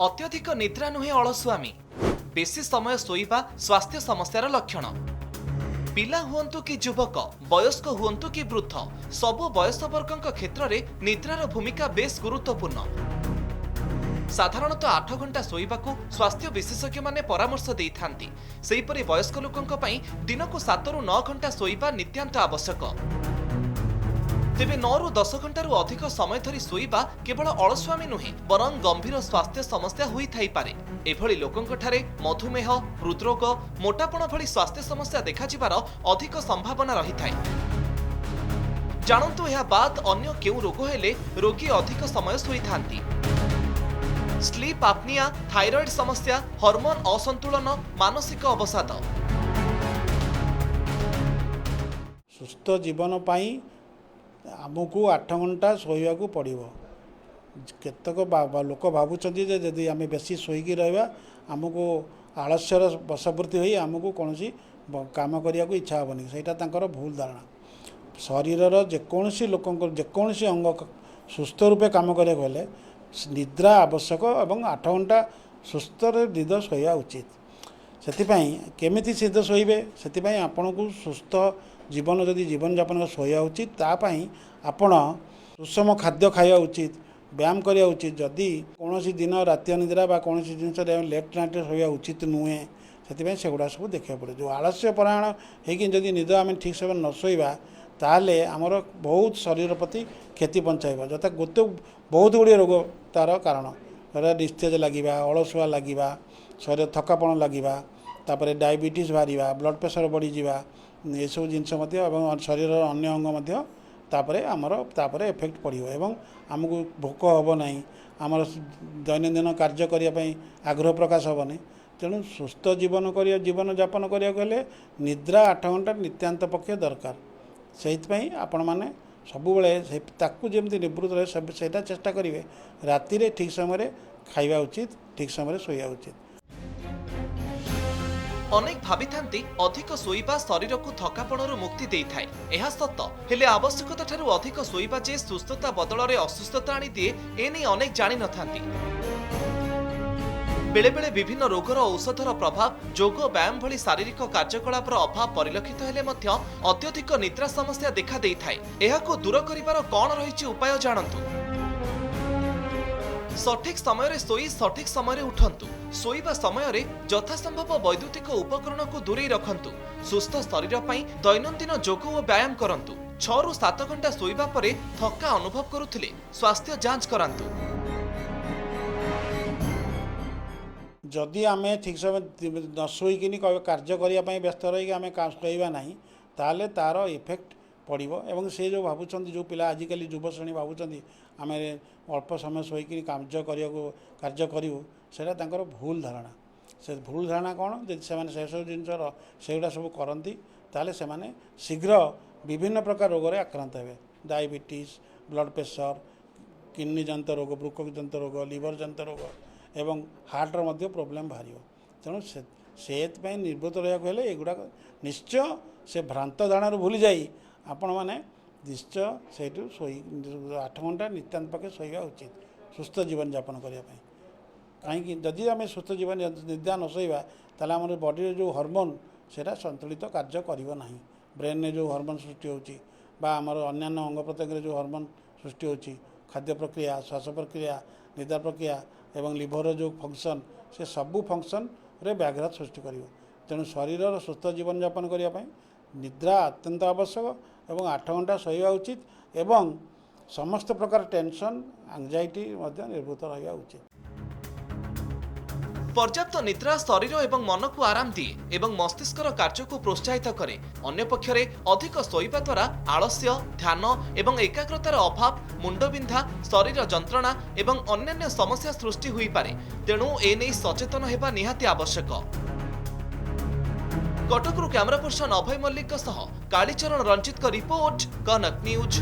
अत्यधिक निद्रा नुहे अलसुआमी बेसी समय शोइबा स्वास्थ्य समस्यार लक्षण। पिला हुअन्तु कि युवक वयस्क हुअन्तु कि वृद्ध सबु वयस वर्गक क्षेत्र में निद्रार भूमिका बेस गुरुत्वपूर्ण। साधारणतः 8 घंटा शोइबाकू स्वास्थ्य विशेषज्ञ माने परामर्श देइथांती। सेहिपरि वयस्क लोकंक पई दिनकू 7 रु 9 घंटा शोइबा नित्यांत आवश्यक। तेबे 9 रु 10 घंटारू अधिक समय धरी शोइबा केवल अलसुआमी नुहे बरं गंभीर स्वास्थ्य समस्या होई थाई पारे। एभली लोकंकठारे मधुमेह, हृदरोग, मोटापण भली स्वास्थ्य समस्या देखाजिबार अधिक संभावना रही थाई। जानन्तु एहा बाद अन्य केउ रोग हेले रोगी अधिक समय शोई थांती। स्लीप आपनिया, थायराइड समस्या, हार्मोन असंतुलन, मानसिक अवसाद। सुस्थ जीवन पाई आमको 8 घंटा शोवाक पड़ो। केतक लोक भावुंट जदि आम बेसी शोक रहा आमको आलस्यर बशवर्ती हो आमको कौन काम करने को इच्छा हेनी। सेटा भूल धारणा। शरीर जेकोसी लोक जेकोसी अंग सुस्थ रूपे काम करने निद्रा आवश्यक और 8 घंटा सुस्थ निद शोवा उचित। से केमी सीध शोबे से आपण को सुस्थ जीवन जदि जीवन यापन शोवा उचित तापाई आपण सुषम खाद्य खावा उचित, व्यायाम करवा उचित। जदि कौन दिन राति निद्रा बा कौन जिनस लेट नाइट शोवा उचित नुहे से सेगुड़ा सब देखा पड़े। जो आलस्य परायण होगी निद आम ठीक से न शोवा ताले आमर बहुत शरीर प्रति क्षति पहुँचाइब। जता गोटे बहुत गुड़े रोग तार कारण डिस्टेज लगे, अलसुआ लगे, शरीर थकापण लगे, तापर डायबिटीज बाहर, ब्लड प्रेशर बढ़ी जावा, ये सब जिनस शरीर अन्य अंग तापरे आमर तापरे इफेक्ट पड़ो एवं आमको भोक हम ना, आमर दैनंदिन कार्य करने आग्रह प्रकाश हेनी। तेणु सुस्थ जीवन जीवन यापन करने निद्रा 8 घंटा नित्यांत पक्ष दरकार। से आपण मैंने सबुबले ताकू जमी निवृत्त रहे सेटा चेष्टा करेंगे। राति ठीक समय खाइबा उचित, ठीक समय शोया उचित। अनेक भाविथांती अधिक शोइबा शरीर को थकापणरू मुक्ति देइथाय। एहा सत्य हेले आवश्यकता ठारू अधिक शोइबा जे सुस्थता बदल में असुस्थता आनी दिए एने अनेक जानि नथांती। बेले बेले विभिन्न रोगर औषधर प्रभाव, जोग व्यायाम भली शारीरिक कार्यकलापर अभाव परिलक्षित हेले मध्य अत्यधिक निद्रा समस्या देखा देइथाय। एहाको दूर करिबार कोन रहिछि उपाय जानन्तु। सठिक समय शोई सठिक समय उठंतु। शोइबा समय यथासंभव वैद्युतिक उपकरण को दूरे रखंतु। सुस्थ शरीर पई दैनंदिन जोग और व्यायाम करंतु। 6 रु 7 घंटा शोइबा परे थका अनुभव करुथिले स्वास्थ्य जांच करंतु। जदि आम ठीक समय न शोकि कार्य करने व्यस्त रही आम शोवा ना ताले तार इफेक्ट पड़ो। एवं से जो भावुं जो पिला आजिकल युव श्रेणी भावुं आम अल्प समय शोक कार्य करूँ सेटा भूल धारणा। से भूल धारणा कौन जब से सब जिनस सेगुड़ा सब करती ताले से शीघ्र विभिन्न प्रकार रोग आक्रांत हे। डायबिटीज, ब्लड प्रेशर, किडनी जनित रोग, वृक्क जनित रोग, लिवर जनित रोग एवं हार्टर मध्य प्रोब्लेम बाहर। तेणु से निर्भूत रहा एगुड़ा निश्चय से भ्रांत धारणा भूली जाई आपण मैंने निश्चय से 8 घंटा नित्यांत पक्षे शोवा उचित सुस्थ जीवन यापन करने। कहीं जदि आम सुस्थ जीवन निद्रा न शोवा ताले आम बॉडी जो हार्मोन सेटा संतुलित कार्य करिवो नाही। ब्रेन में जो हार्मोन सृष्टि होची बा आमर अन्यान्य अंग प्रत्यंग जो हार्मोन सृष्टि होची, खाद्य प्रक्रिया, श्वास प्रक्रिया, निद्रा प्रक्रिया एवं लिवर जो फंक्शन से सबू फंक्शन रे व्याघात सृष्टि करिवो। तेणु शरीर सुस्थ जीवन यापन करने निद्रा अत्यंत आवश्यक एवं 8 घंटा शोवा उचित एवं समस्त प्रकार टेंशन एंजाइटी निर्भूत रहा उचित। पर्याप्त निद्रा शरीर एवं मन को आराम दिए एवं मस्तिष्कर कार्य को प्रोत्साहित करे। अन्य पक्षरे अधिक शोइबा द्वारा आलस्य, ध्यान एवं एकाग्रतार अभाव, मुंडबिंधा, शरीर जंत्रणा एवं अन्यान्य समस्या सृष्टि हुई पारे। तेणु एने सचेतन हेबा निहाती आवश्यक। कटकरू कैमरा पर्सन अभय मल्लिक कालीचरण रंजित का रिपोर्ट, कनक न्यूज।